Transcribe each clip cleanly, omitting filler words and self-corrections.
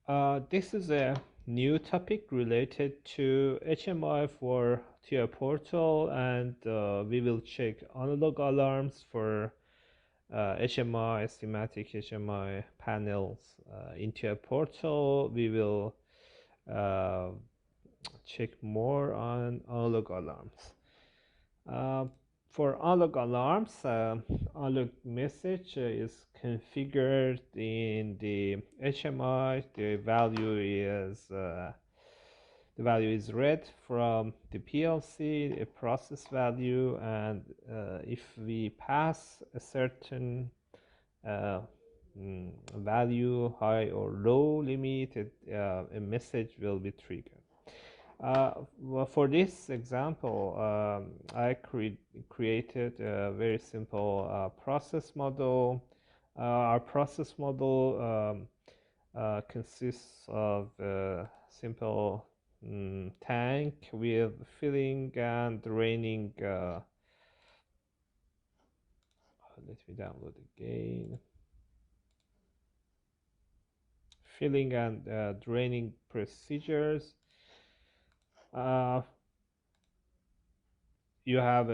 This is a new topic related to HMI for TIA Portal, and we will check analog alarms for HMI, SIMATIC HMI panels in TIA Portal. We will uh, check more on analog alarms. Uh, for analog alarms, analog message is configured in the HMI. The value is read from the PLC, a process value, and if we pass a certain uh, value, high or low limit, a message will be triggered. Well, for this example, I created a very simple process model. Our process model consists of a simple tank with filling and draining. Let me download again. Filling and draining procedures. You have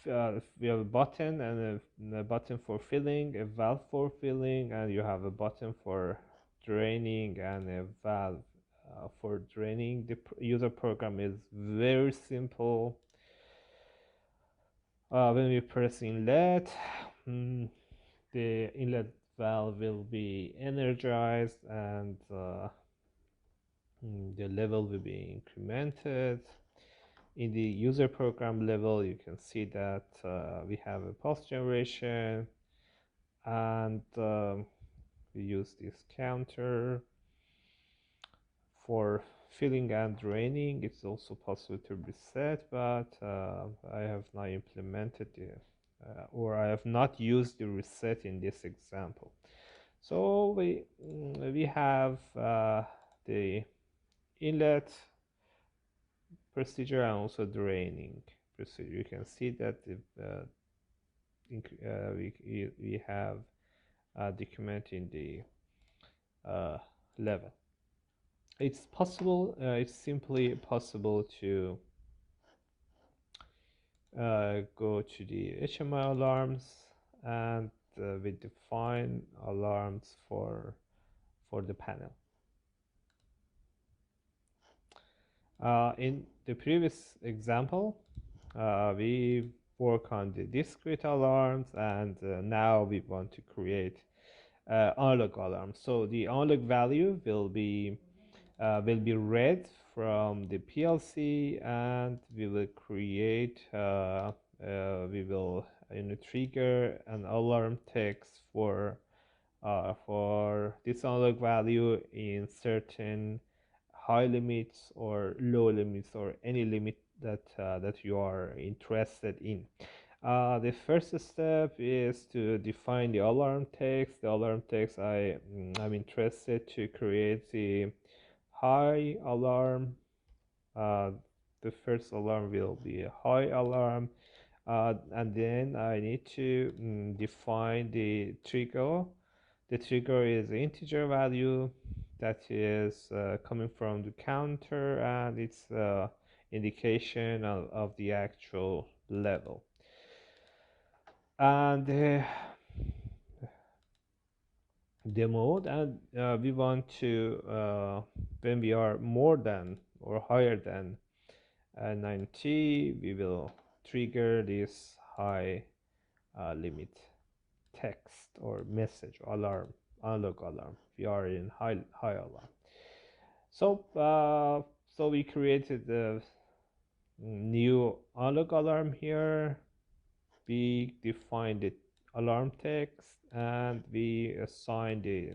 we have a button and a button for filling, a valve for filling, and you have a button for draining and a valve for draining. The user program is very simple. When we press inlet, the inlet valve will be energized and the level will be incremented. In the user program level, you can see that we have a pulse generation, and we use this counter for filling and draining. It's also possible to reset, but I have not implemented it, or I have not used the reset in this example. So we have the inlet procedure and also draining procedure. You can see that we have document in the level. It's possible. It's simply possible to go to the HMI alarms, and we define alarms for the panel. In the previous example, we work on the discrete alarms, and now we want to create analog alarms. So the analog value will be read from the PLC, and we will create we will trigger an alarm text for this analog value in certain high limits or low limits, or any limit that that you are interested in. The first step is to define the alarm text. The alarm text I'm interested to create the high alarm. The first alarm will be a high alarm, and then I need to define the trigger. The trigger is the integer value that is coming from the counter, and it's indication of the actual level. And the mode, and we want to when we are more than or higher than 90, we will trigger this high limit text or message alarm, analog alarm. We are in high alarm. So so we created the new analog alarm here. We defined the alarm text, and we assigned the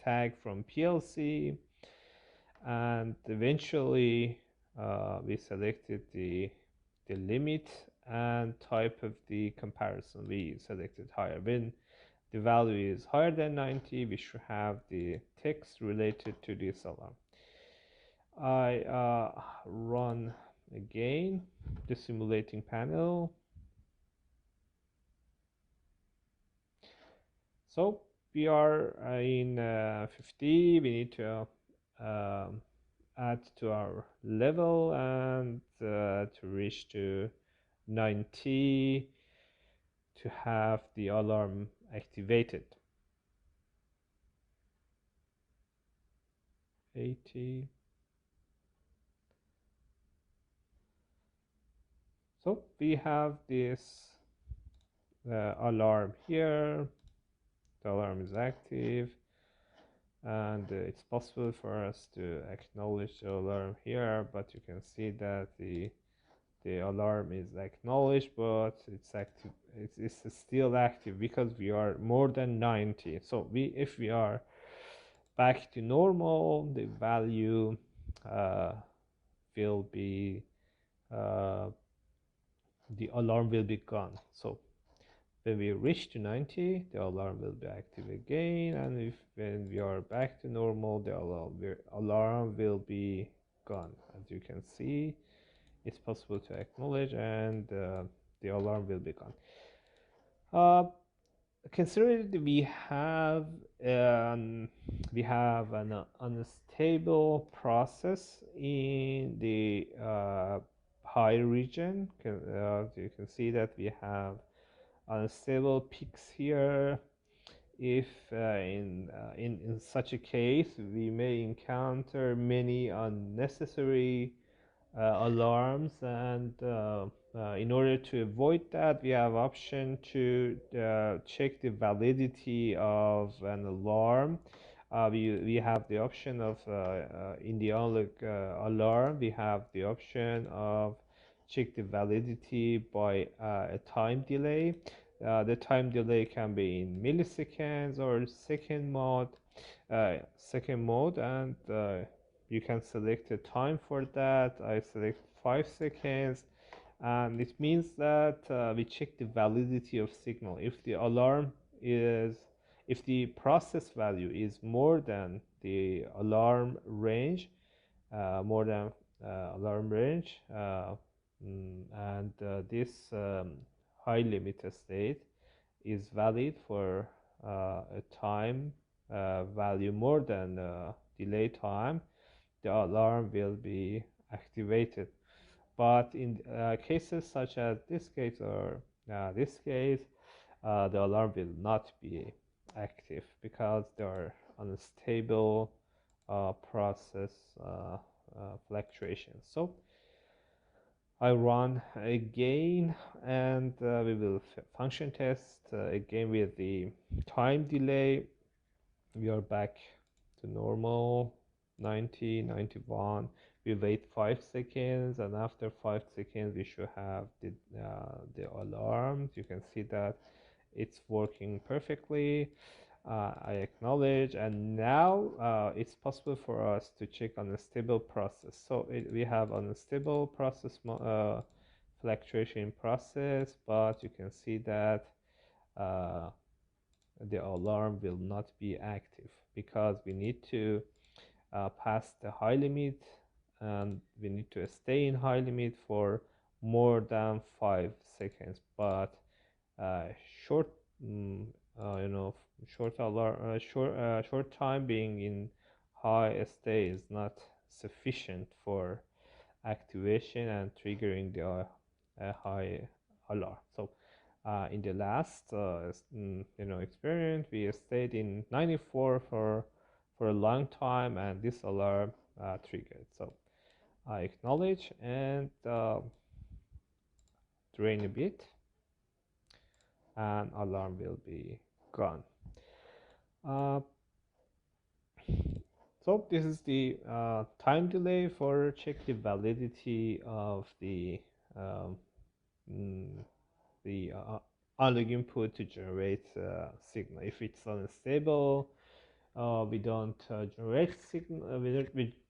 tag from PLC, and eventually we selected the limit and type of the comparison. We selected higher. When the value is higher than 90, we should have the text related to this alarm. I run again the simulating panel. So we are in 50, we need to add to our level and to reach to 90 to have the alarm activated. 80. So we have this alarm here. The alarm is active, and it's possible for us to acknowledge the alarm here, but you can see that the alarm is acknowledged, but it's active. It's still active because we are more than 90. So if we are back to normal, the value will be the alarm will be gone. So when we reach to 90, the alarm will be active again, and if when we are back to normal, the alarm will be gone. As you can see, it's possible to acknowledge, and the alarm will be gone. Consider we have an unstable process in the high region. You can see that we have unstable peaks here. If in such a case, we may encounter many unnecessary alarms, and in order to avoid that, we have option to check the validity of an alarm. We have the option of in the analog alarm, we have the option of check the validity by a time delay. The time delay can be in milliseconds or second mode, and you can select a time for that. I select 5 seconds, and it means that we check the validity of signal. If the alarm is, if the process value is more than the alarm range, more than alarm range, and this high limit state is valid for a time value more than delay time, the alarm will be activated. But in cases such as this case or this case, the alarm will not be active because there are unstable process fluctuations. So I run again, and we will function test again with the time delay. We are back to normal, 90, 91. We wait 5 seconds, and after 5 seconds we should have the alarm. You can see that it's working perfectly. I acknowledge, and now it's possible for us to check on a stable process. So we have unstable process fluctuation process, but you can see that the alarm will not be active because we need to pass the high limit, and we need to stay in high limit for more than 5 seconds. But short you know, short alarm short time being in high state is not sufficient for activation and triggering the high alarm. So in the last experiment, we stayed in 94 for a long time, and this alarm triggered. So I acknowledge and drain a bit, and alarm will be gone. So this is the time delay for check the validity of the analog input to generate signal. If it's unstable, we don't generate signal.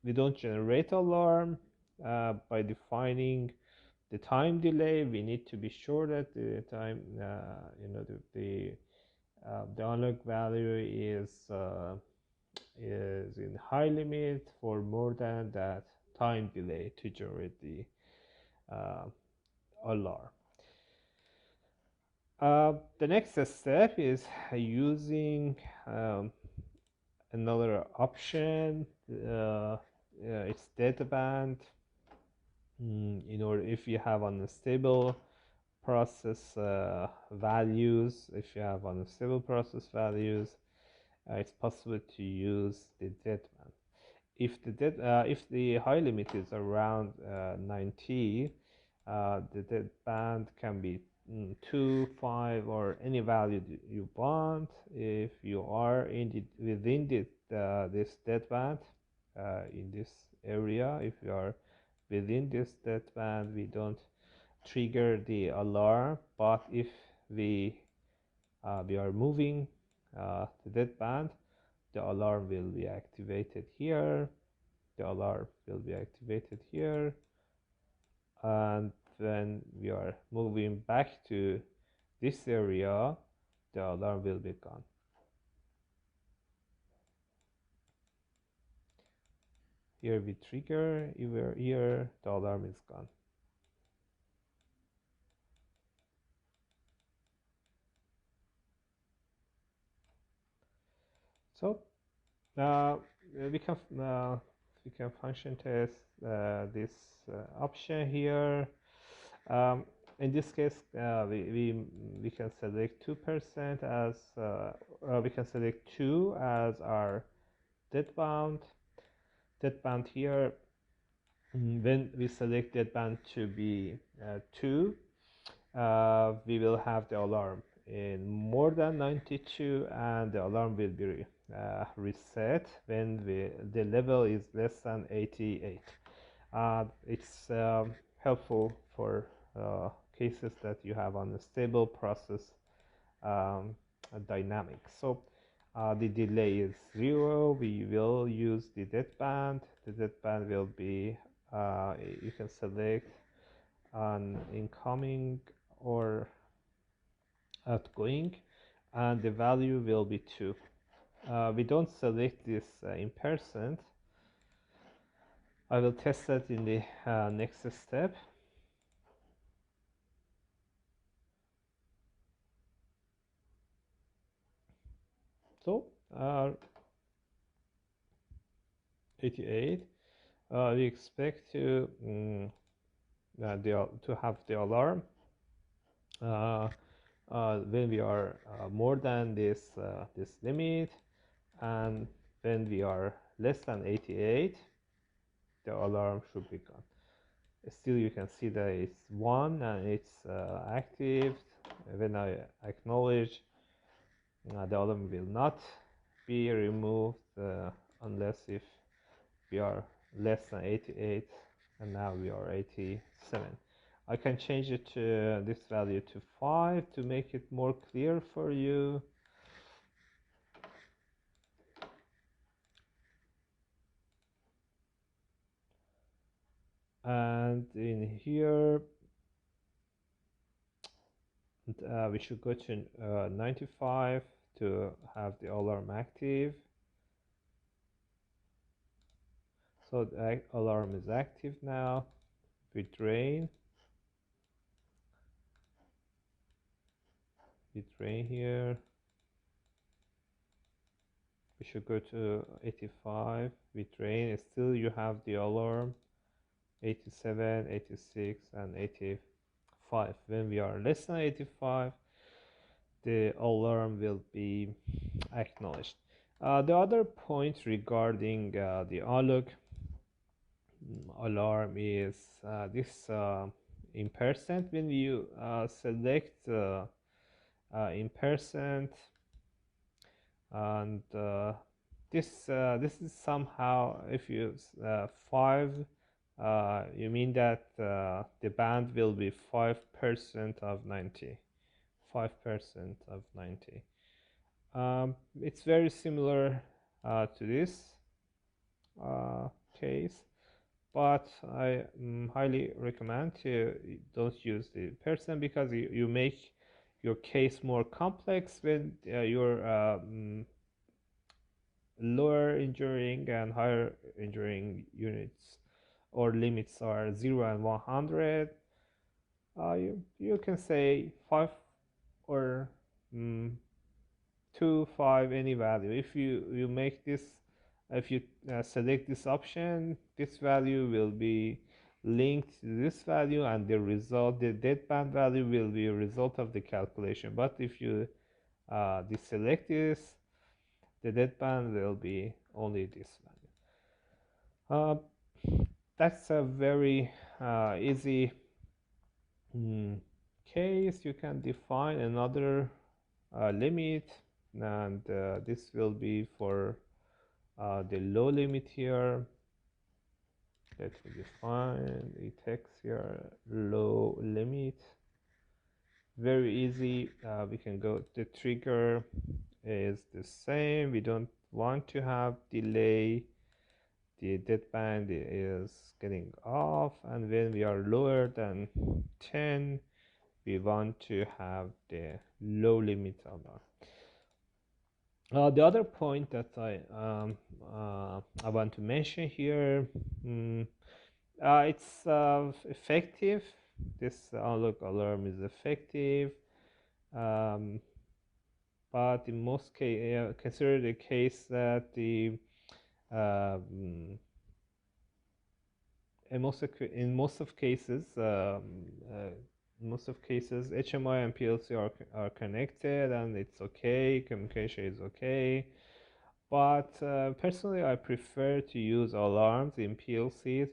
We don't generate alarm by defining the time delay. We need to be sure that the time, the analog value is in high limit for more than that time delay to generate the alarm. The next step is using another option. It's Deadband. In order, if you have unstable process values, if you have unstable process values, it's possible to use the Deadband. If the high limit is around 90, the Deadband can be 2, 5, or any value you want. If you are within this Deadband, in this area, if you are within this Deadband, we don't trigger the alarm. But if we are moving the Deadband, the alarm will be activated here, the alarm will be activated here, and when we are moving back to this area, the alarm will be gone. Here we trigger, here the alarm is gone. So we can function test this option here. In this case, we can select 2% as we can select 2 as our deadband. Deadband here, when we select deadband to be 2, we will have the alarm in more than 92, and the alarm will be reset when the level is less than 88. It's helpful for cases that you have unstable process dynamics. So the delay is 0. We will use the deadband. The deadband will be, you can select an incoming or outgoing, and the value will be 2. We don't select this in percent. I will test that in the next step. So 88, we expect to have the alarm when we are more than this limit, and when we are less than 88, the alarm should be gone. Still, you can see that it's 1 and it's active. When I acknowledge, the alarm will not be removed unless if we are less than 88, and now we are 87. I can change it to this value to 5 to make it more clear for you. And in here, we should go to 95 to have the alarm active. So the alarm is active now. We drain here. We should go to 85. We drain. Still, you have the alarm. 87, 86, and 85. When we are less than 85, the alarm will be acknowledged. The other point regarding the analog alarm is this in percent. When you select in percent, and this is somehow, if you 5, you mean that the band will be 5% of 90. 5% of 90. It's very similar to this case, but I highly recommend to don't use the percent, because you make your case more complex when your lower enduring and higher enduring units or limits are 0 and 100. You can say or 2, 5, any value. If you make this, if you select this option, this value will be linked to this value, and the result, the deadband value, will be a result of the calculation. But if you deselect this, the deadband will be only this value. That's a very easy case. You can define another limit, and this will be for the low limit here. Let me define the text here, low limit. Very easy. We can go, the trigger is the same. We don't want to have delay. The deadband is getting off, and when we are lower than 10, we want to have the low limit alarm. The other point that I want to mention here, it's effective. This analog alarm is effective, but in most cases, consider the case that the in most of cases, HMI and PLC are connected, and it's okay, communication is okay. But personally, I prefer to use alarms in PLCs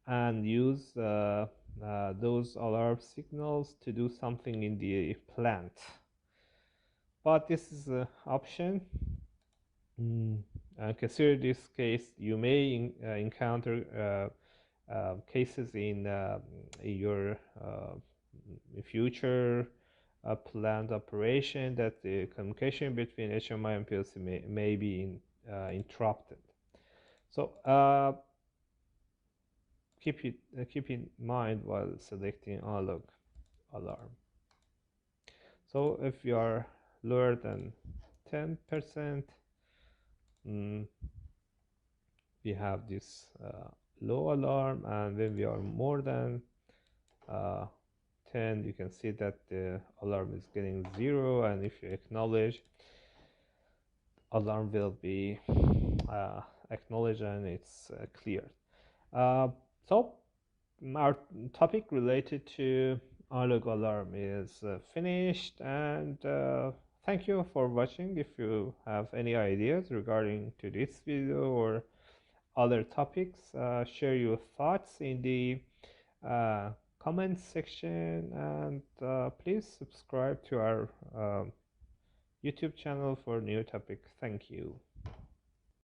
and use those alarm signals to do something in the plant. But this is an option. Consider this case. You may encounter cases in your future planned operation that the communication between HMI and PLC may be interrupted. So keep in mind while selecting analog alarm. So if you are lower than 10%, we have this low alarm, and when we are more than 10, you can see that the alarm is getting 0, and if you acknowledge, alarm will be acknowledged and it's cleared. So our topic related to analog alarm is finished, and thank you for watching. If you have any ideas regarding to this video or other topics, share your thoughts in the comments section, and please subscribe to our YouTube channel for new topics. Thank you.